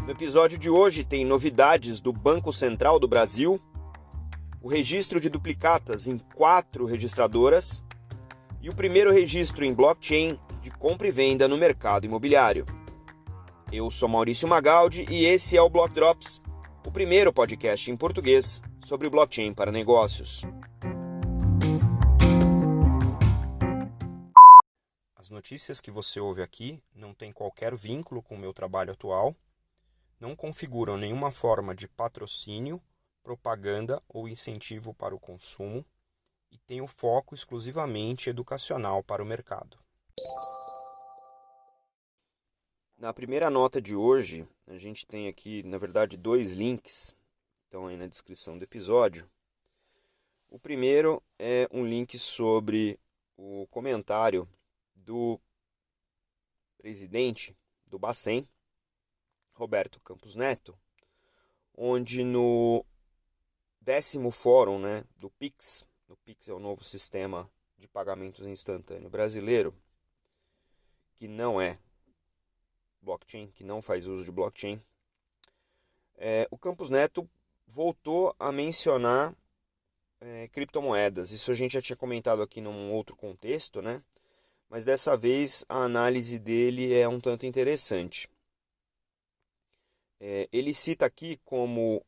No episódio de hoje tem novidades do Banco Central do Brasil, o registro de duplicatas em 4 registradoras e o primeiro registro em blockchain de compra e venda no mercado imobiliário. Eu sou Maurício Magaldi e esse é o Block Drops, o primeiro podcast em português sobre blockchain para negócios. As notícias que você ouve aqui não têm qualquer vínculo com o meu trabalho atual, não configuram nenhuma forma de patrocínio, propaganda ou incentivo para o consumo e têm o foco exclusivamente educacional para o mercado. Na primeira nota de hoje, a gente tem aqui, na verdade, 2 links, estão aí na descrição do episódio. O primeiro é um link sobre o comentário do presidente do Bacen, Roberto Campos Neto, onde no 10º fórum do Pix, o Pix é o novo sistema de pagamentos instantâneo brasileiro, que não é blockchain, que não faz uso de blockchain, o Campos Neto voltou a mencionar criptomoedas. Isso a gente já tinha comentado aqui num outro contexto, né? Mas dessa vez a análise dele é um tanto interessante. Ele cita aqui como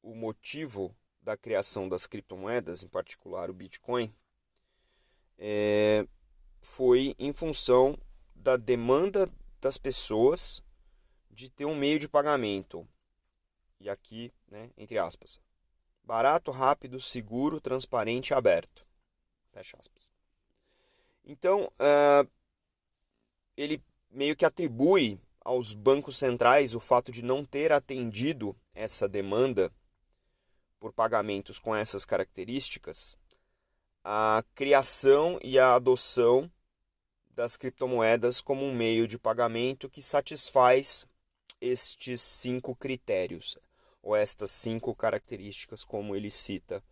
o motivo da criação das criptomoedas, em particular o Bitcoin, foi em função da demanda das pessoas de ter um meio de pagamento. E aqui, entre aspas, barato, rápido, seguro, transparente e aberto. Fecha aspas. Então, ele meio que atribui aos bancos centrais o fato de não ter atendido essa demanda por pagamentos com essas características, a criação e a adoção das criptomoedas como um meio de pagamento que satisfaz estes 5 critérios, ou estas 5 características, como ele cita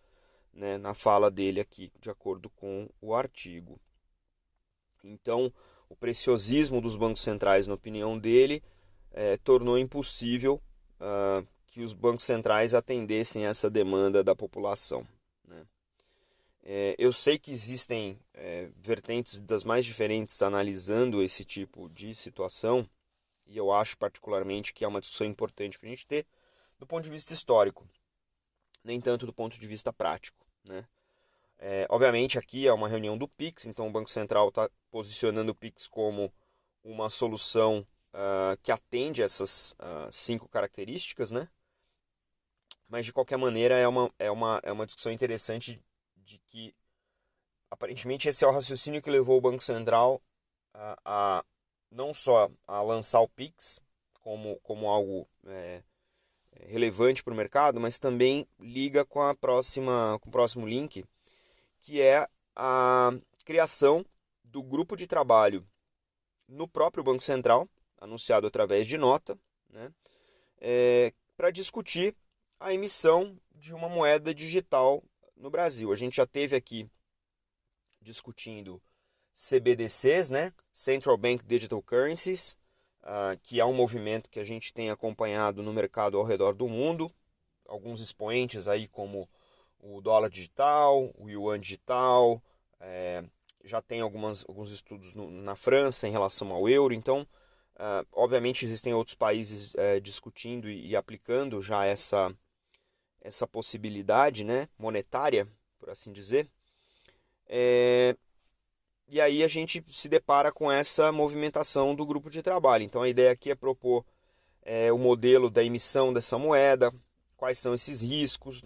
na fala dele aqui, de acordo com o artigo. Então, o preciosismo dos bancos centrais, na opinião dele, tornou impossível que os bancos centrais atendessem essa demanda da população. Eu sei que existem vertentes das mais diferentes analisando esse tipo de situação, e eu acho particularmente que é uma discussão importante para a gente ter do ponto de vista histórico, nem tanto do ponto de vista prático. Obviamente aqui é uma reunião do Pix, então o Banco Central está posicionando o Pix como uma solução que atende essas 5 características, Mas de qualquer maneira é uma discussão interessante de que aparentemente esse é o raciocínio que levou o Banco Central a não só a lançar o Pix como algo relevante para o mercado, mas também liga com o próximo link, que é a criação do grupo de trabalho no próprio Banco Central, anunciado através de nota, para discutir a emissão de uma moeda digital no Brasil. A gente já teve aqui discutindo CBDCs, Central Bank Digital Currencies, que é um movimento que a gente tem acompanhado no mercado ao redor do mundo. Alguns expoentes aí como o dólar digital, o yuan digital, já tem alguns estudos na França em relação ao euro. Então, obviamente existem outros países discutindo e aplicando já essa possibilidade monetária, por assim dizer. E aí a gente se depara com essa movimentação do grupo de trabalho. Então a ideia aqui é propor o modelo da emissão dessa moeda, quais são esses riscos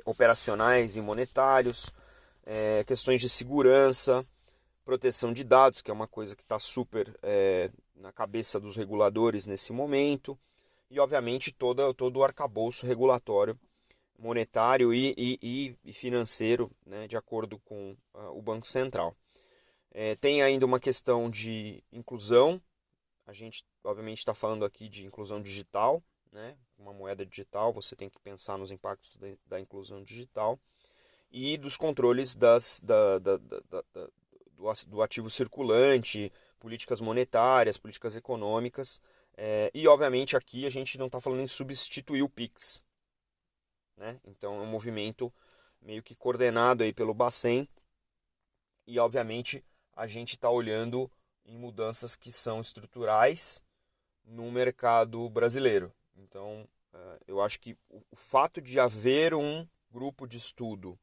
operacionais e monetários, questões de segurança, proteção de dados, que é uma coisa que está super na cabeça dos reguladores nesse momento, e obviamente todo o arcabouço regulatório monetário e financeiro, de acordo com o Banco Central. Tem ainda uma questão de inclusão. A gente obviamente está falando aqui de inclusão digital, uma moeda digital, você tem que pensar nos impactos da inclusão digital e dos controles do ativo circulante, políticas monetárias, políticas econômicas, E, obviamente, aqui a gente não está falando em substituir o Pix, né? Então, é um movimento meio que coordenado aí pelo Bacen e, obviamente, a gente está olhando em mudanças que são estruturais no mercado brasileiro. Então, eu acho que o fato de haver um grupo de estudo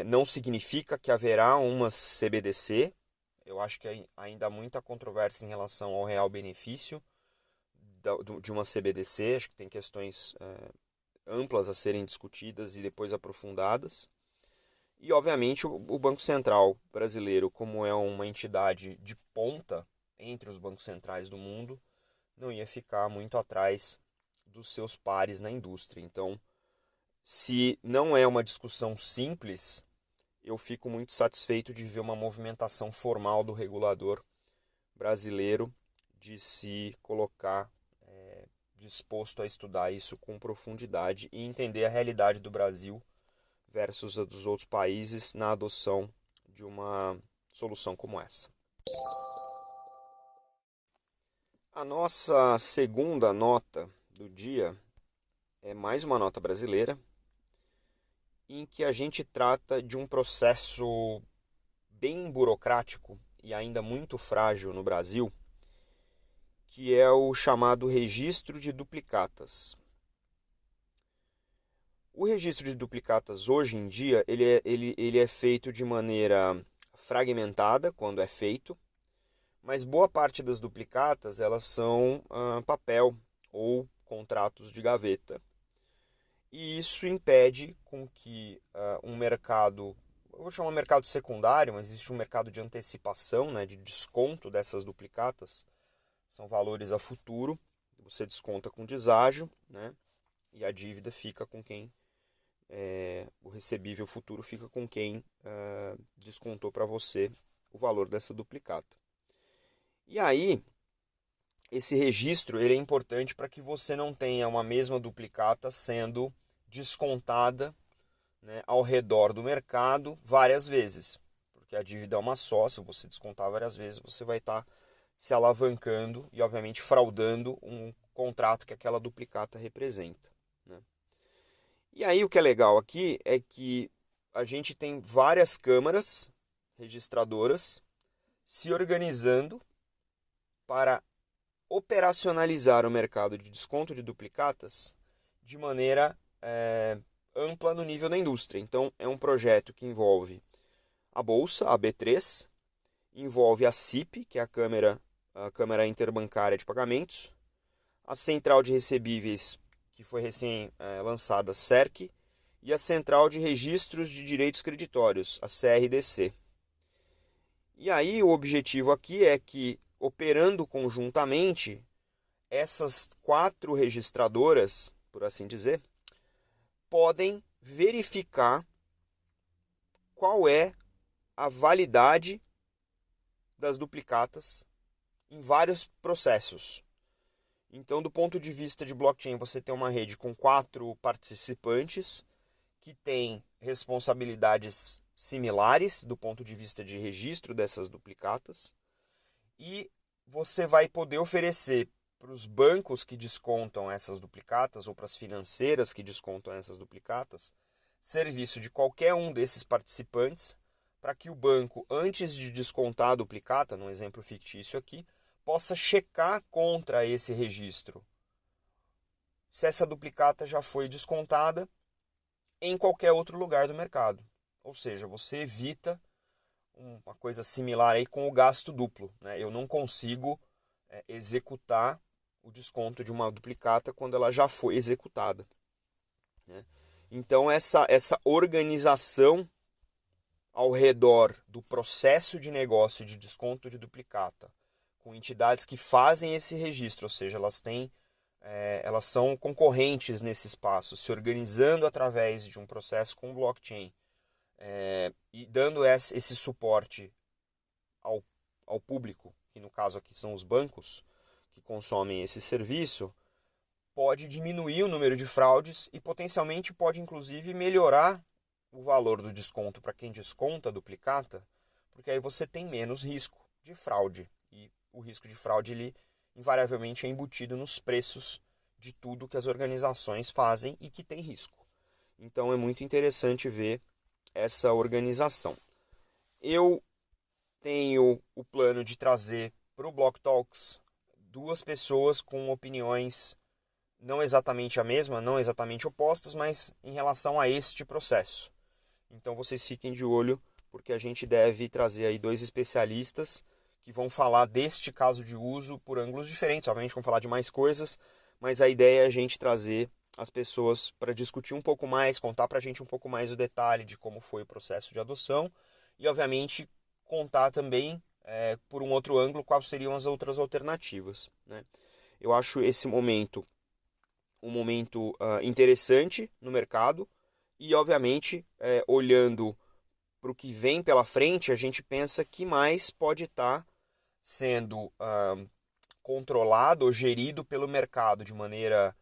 não significa que haverá uma CBDC. Eu acho que ainda há muita controvérsia em relação ao real benefício de uma CBDC. Acho que tem questões amplas a serem discutidas e depois aprofundadas. E, obviamente, o Banco Central brasileiro, como é uma entidade de ponta entre os bancos centrais do mundo, não ia ficar muito atrás dos seus pares na indústria. Então, se não é uma discussão simples, eu fico muito satisfeito de ver uma movimentação formal do regulador brasileiro de se colocar disposto a estudar isso com profundidade e entender a realidade do Brasil versus a dos outros países na adoção de uma solução como essa. A nossa segunda nota do dia é mais uma nota brasileira, em que a gente trata de um processo bem burocrático e ainda muito frágil no Brasil, que é o chamado registro de duplicatas. O registro de duplicatas hoje em dia ele é feito de maneira fragmentada quando é feito, mas boa parte das duplicatas elas são papel ou contratos de gaveta. E isso impede com que um mercado, eu vou chamar mercado secundário, mas existe um mercado de antecipação, né, de desconto dessas duplicatas. São valores a futuro, você desconta com deságio, né, e a dívida fica com quem, o recebível futuro fica com quem descontou para você o valor dessa duplicata. E aí, esse registro ele é importante para que você não tenha uma mesma duplicata sendo descontada, né, ao redor do mercado várias vezes. Porque a dívida é uma só, se você descontar várias vezes, você vai estar se alavancando e, obviamente, fraudando um contrato que aquela duplicata representa, né? E aí o que é legal aqui é que a gente tem várias câmaras registradoras se organizando para operacionalizar o mercado de desconto de duplicatas de maneira ampla no nível da indústria. Então, é um projeto que envolve a Bolsa, a B3, envolve a CIP, que é a Câmara Interbancária de Pagamentos, a Central de Recebíveis, que foi recém-lançada, a CERC, e a Central de Registros de Direitos Creditórios, a CRDC. E aí o objetivo aqui é que, operando conjuntamente, essas 4 registradoras, por assim dizer, podem verificar qual é a validade das duplicatas em vários processos. Então, do ponto de vista de blockchain, você tem uma rede com 4 participantes que têm responsabilidades similares do ponto de vista de registro dessas duplicatas, e você vai poder oferecer para os bancos que descontam essas duplicatas ou para as financeiras que descontam essas duplicatas serviço de qualquer um desses participantes para que o banco, antes de descontar a duplicata, num exemplo fictício aqui, possa checar contra esse registro se essa duplicata já foi descontada em qualquer outro lugar do mercado. Ou seja, você evita uma coisa similar aí com o gasto duplo, né? Eu não consigo executar o desconto de uma duplicata quando ela já foi executada, né? Então essa organização ao redor do processo de negócio de desconto de duplicata, com entidades que fazem esse registro, ou seja, elas são concorrentes nesse espaço, se organizando através de um processo com blockchain, e dando esse suporte ao público, que no caso aqui são os bancos que consomem esse serviço, pode diminuir o número de fraudes e potencialmente pode inclusive melhorar o valor do desconto para quem desconta a duplicata, porque aí você tem menos risco de fraude. E o risco de fraude invariavelmente é embutido nos preços de tudo que as organizações fazem e que tem risco. Então é muito interessante ver essa organização. Eu tenho o plano de trazer para o Block Talks duas pessoas com opiniões não exatamente a mesma, não exatamente opostas, mas em relação a este processo. Então vocês fiquem de olho, porque a gente deve trazer aí dois especialistas que vão falar deste caso de uso por ângulos diferentes. Obviamente vão falar de mais coisas, mas a ideia é a gente trazer as pessoas para discutir um pouco mais, contar para a gente um pouco mais o detalhe de como foi o processo de adoção e, obviamente, contar também, por um outro ângulo, quais seriam as outras alternativas, né? Eu acho esse momento um momento interessante no mercado e, obviamente, olhando para o que vem pela frente, a gente pensa que mais pode estar sendo controlado ou gerido pelo mercado de maneira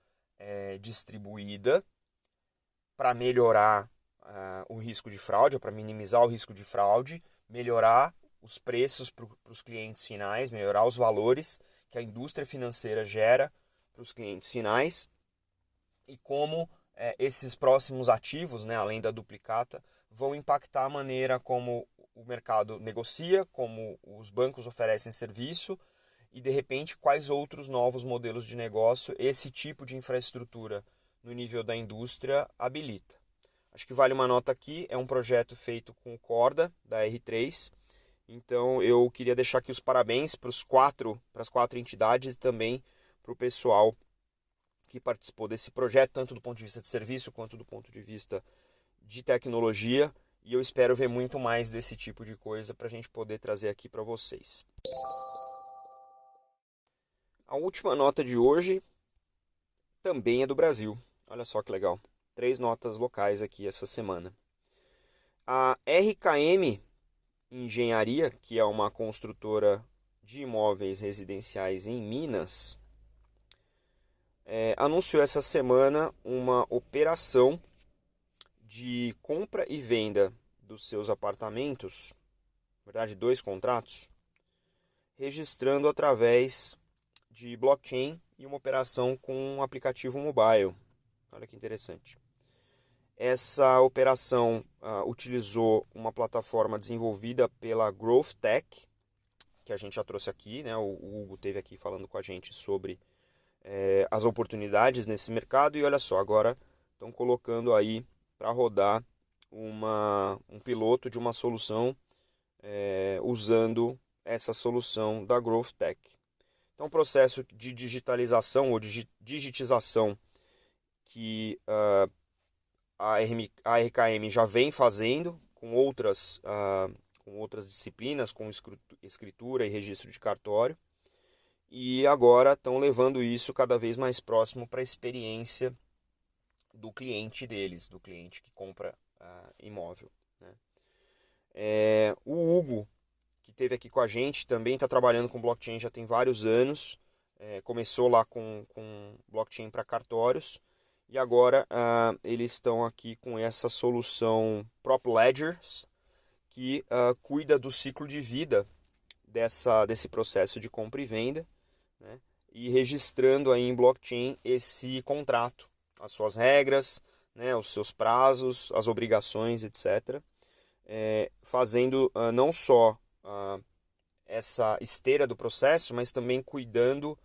distribuída para melhorar o risco de fraude, ou para minimizar o risco de fraude, melhorar os preços para os clientes finais, melhorar os valores que a indústria financeira gera para os clientes finais e como esses próximos ativos, né, além da duplicata, vão impactar a maneira como o mercado negocia, como os bancos oferecem serviço e, de repente, quais outros novos modelos de negócio esse tipo de infraestrutura no nível da indústria habilita. Acho que vale uma nota aqui, é um projeto feito com o Corda, da R3, então eu queria deixar aqui os parabéns para as quatro entidades e também para o pessoal que participou desse projeto, tanto do ponto de vista de serviço quanto do ponto de vista de tecnologia, e eu espero ver muito mais desse tipo de coisa para a gente poder trazer aqui para vocês. A última nota de hoje também é do Brasil. Olha só que legal. 3 notas locais aqui essa semana. A RKM Engenharia, que é uma construtora de imóveis residenciais em Minas, anunciou essa semana uma operação de compra e venda dos seus apartamentos, na verdade 2 contratos, registrando através de blockchain e uma operação com um aplicativo mobile. Olha que interessante. Essa operação utilizou uma plataforma desenvolvida pela Growth Tech, que a gente já trouxe aqui, né? O Hugo esteve aqui falando com a gente sobre as oportunidades nesse mercado. E olha só, agora estão colocando aí para rodar um piloto de uma solução usando essa solução da Growth Tech. Então, um processo de digitalização ou digitização que a RKM já vem fazendo com outras disciplinas, com escritura e registro de cartório, e agora estão levando isso cada vez mais próximo para a experiência do cliente deles, do cliente que compra imóvel, né? O Hugo, que esteve aqui com a gente, também está trabalhando com blockchain já tem vários anos, começou lá com blockchain para cartórios, e agora eles estão aqui com essa solução Prop Ledgers, que cuida do ciclo de vida desse processo de compra e venda, né? E registrando aí em blockchain esse contrato, as suas regras, né, os seus prazos, as obrigações, etc. Fazendo não só essa esteira do processo, mas também cuidando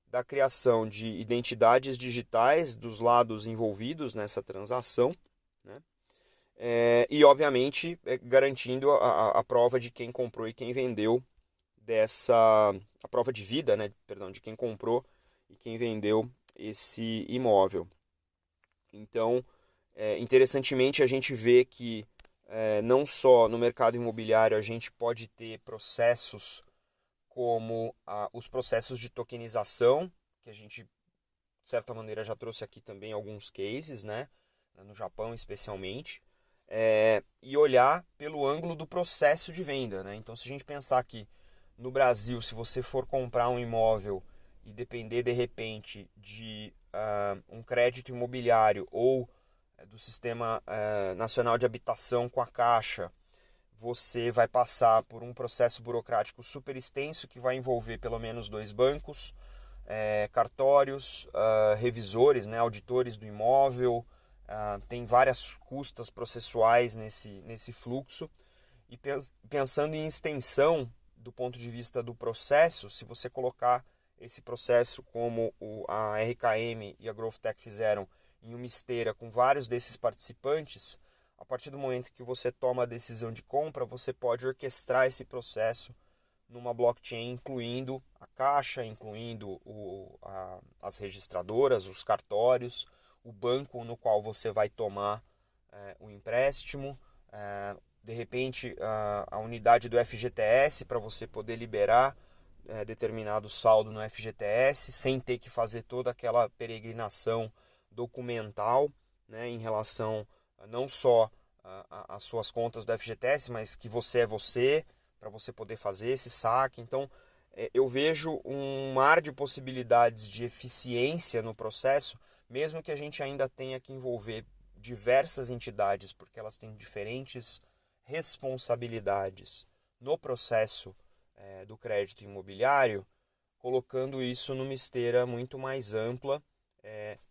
da criação de identidades digitais dos lados envolvidos nessa transação, né? E, obviamente, garantindo a prova de quem comprou e quem vendeu a prova de vida, né? Perdão, de quem comprou e quem vendeu esse imóvel. Então, interessantemente, a gente vê que não só no mercado imobiliário a gente pode ter processos como os processos de tokenização, que a gente, de certa maneira, já trouxe aqui também alguns cases, né? No Japão especialmente, e olhar pelo ângulo do processo de venda, né? Então, se a gente pensar que no Brasil, se você for comprar um imóvel e depender de repente de um crédito imobiliário ou do Sistema Nacional de Habitação com a Caixa, você vai passar por um processo burocrático super extenso que vai envolver pelo menos 2 bancos, cartórios, revisores, né, auditores do imóvel, tem várias custas processuais nesse fluxo. E pensando em extensão do ponto de vista do processo, se você colocar esse processo como a RKM e a GrowthTech fizeram em uma esteira com vários desses participantes, a partir do momento que você toma a decisão de compra, você pode orquestrar esse processo numa blockchain, incluindo a caixa, incluindo as registradoras, os cartórios, o banco no qual você vai tomar o empréstimo, de repente a unidade do FGTS para você poder liberar determinado saldo no FGTS sem ter que fazer toda aquela peregrinação documental, né, em relação não só às suas contas do FGTS, mas que você é você, para você poder fazer esse saque. Então, eu vejo um mar de possibilidades de eficiência no processo, mesmo que a gente ainda tenha que envolver diversas entidades, porque elas têm diferentes responsabilidades no processo do crédito imobiliário, colocando isso numa esteira muito mais ampla,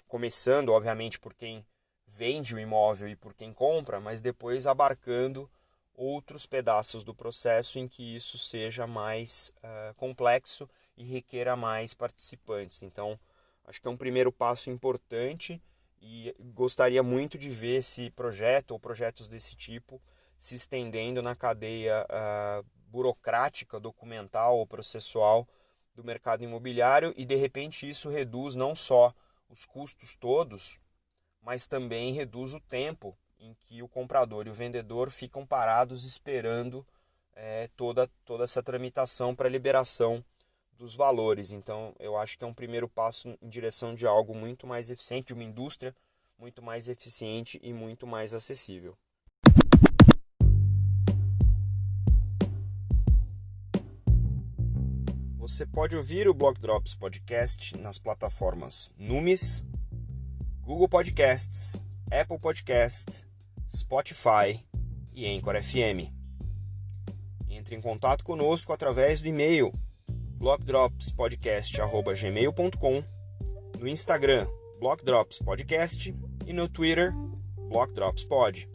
começando, obviamente, por quem vende o imóvel e por quem compra, mas depois abarcando outros pedaços do processo em que isso seja mais complexo e requeira mais participantes. Então, acho que é um primeiro passo importante e gostaria muito de ver esse projeto ou projetos desse tipo se estendendo na cadeia burocrática, documental ou processual do mercado imobiliário, e de repente isso reduz não só os custos todos, mas também reduz o tempo em que o comprador e o vendedor ficam parados esperando toda essa tramitação para liberação dos valores. Então, eu acho que é um primeiro passo em direção de algo muito mais eficiente, de uma indústria muito mais eficiente e muito mais acessível. Você pode ouvir o Block Drops Podcast nas plataformas Numis, Google Podcasts, Apple Podcasts, Spotify e Anchor FM. Entre em contato conosco através do e-mail blockdropspodcast@gmail.com, no Instagram Block Drops Podcast e no Twitter Block Drops Pod.